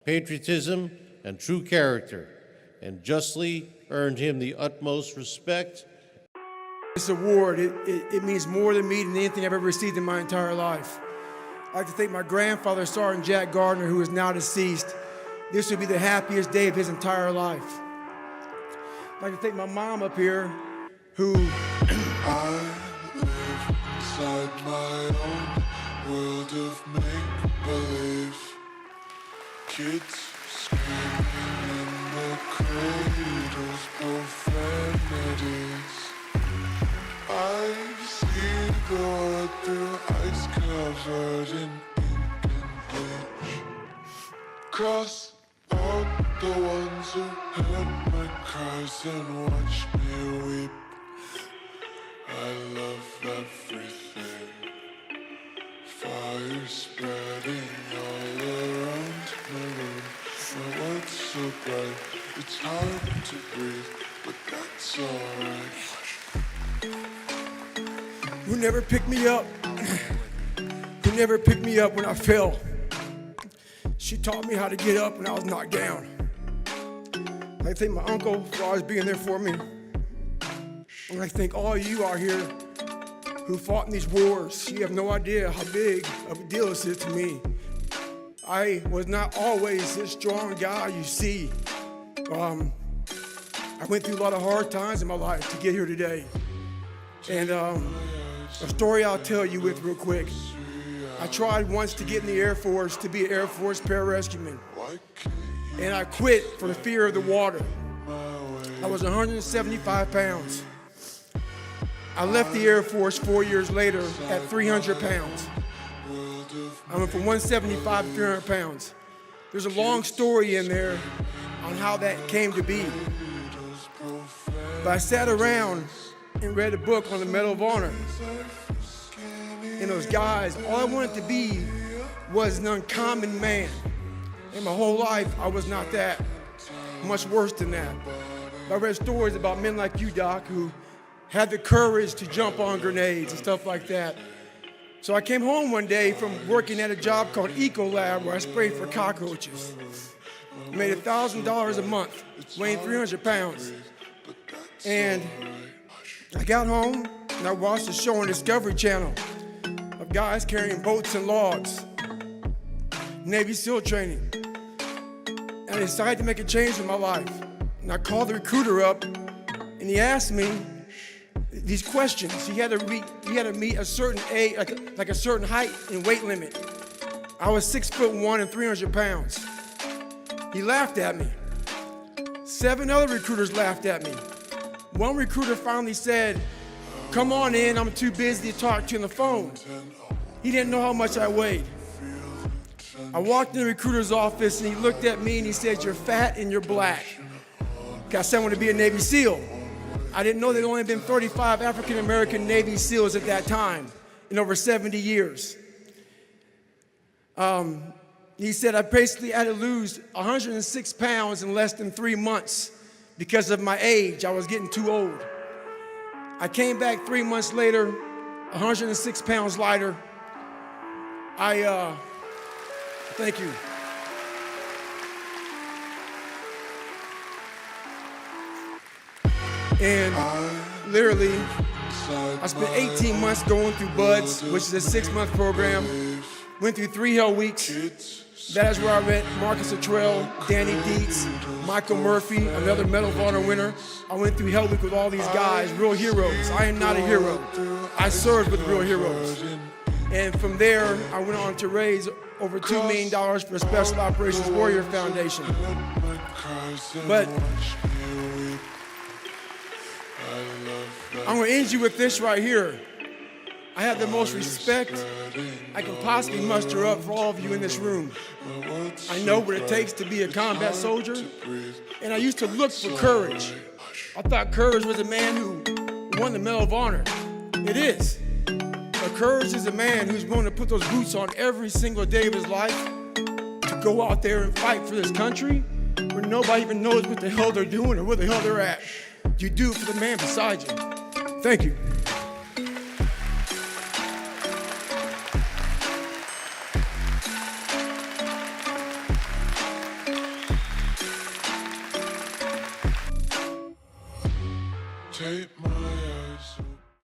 patriotism, and true character, and justly earned him the utmost respect. This award, it means more to me than anything I've ever received in my entire life. I'd like to thank my grandfather, Sergeant Jack Gardner, who is now deceased. This would be the happiest day of his entire life. I'd like to thank my mom up here, who... I live inside my own world of make-believe. Kids screaming in the cradles, profanities. I see the world through ice covered in ink and bleach. Cross out the ones who heard my cries and watched me weep. I love everything. Fire spreading all around my room. My world's so bright, it's hard to breathe, but that's alright. Who never picked me up, who never picked me up when I fell. She taught me how to get up when I was knocked down. I thank my uncle for always being there for me. And I thank all of you out here who fought in these wars. You have no idea how big of a deal this is to me. I was not always this strong guy you see. I went through a lot of hard times in my life to get here today. And a story I'll tell you with real quick. I tried once to get in the Air Force to be an Air Force pararescueman. And I quit for the fear of the water. I was 175 pounds. I left the Air Force 4 years later at 300 pounds. I went from 175 to 300 pounds. There's a long story in there on how that came to be. But I sat around and read a book on the Medal of Honor. And those guys, all I wanted to be was an uncommon man. And my whole life, I was not that. Much worse than that. I read stories about men like you, Doc, who had the courage to jump on grenades and stuff like that. So I came home one day from working at a job called Ecolab, where I sprayed for cockroaches. I made $1,000 a month, weighing 300 pounds. And I got home and I watched a show on Discovery Channel of guys carrying boats and logs, Navy SEAL training. And I decided to make a change in my life. And I called the recruiter up and he asked me these questions. You had to meet a certain age, like a certain height and weight limit. I was 6'1" and 300 pounds. He laughed at me. 7 other recruiters laughed at me. One recruiter finally said, "Come on in, I'm too busy to talk to you on the phone." He didn't know how much I weighed. I walked in the recruiter's office and he looked at me and he said, "You're fat and you're black." I said I wanted to be a Navy SEAL. I didn't know there'd only been 35 African-American Navy SEALs at that time in over 70 years. He said I basically had to lose 106 pounds in less than 3 months because of my age. I was getting too old. I came back 3 months later, 106 pounds lighter. Thank you. And literally, I spent 18 months going through BUDS, which is a 6-month program. Went through 3 hell weeks. That is where I met Marcus Luttrell, Danny Dietz, Michael Murphy, another Medal of Honor winner. I went through hell week with all these guys, real heroes. I am not a hero. I served with real heroes. And from there, I went on to raise over $2 million for the Special Operations Warrior Foundation. But I'm gonna end you with this right here. I have the most respect I can possibly muster up for all of you in this room. I know what it takes to be a combat soldier, and I used to look for courage. I thought courage was a man who won the Medal of Honor. It is. But courage is a man who's willing to put those boots on every single day of his life to go out there and fight for this country where nobody even knows what the hell they're doing or where the hell they're at. You do it for the man beside you. Thank you. Tape my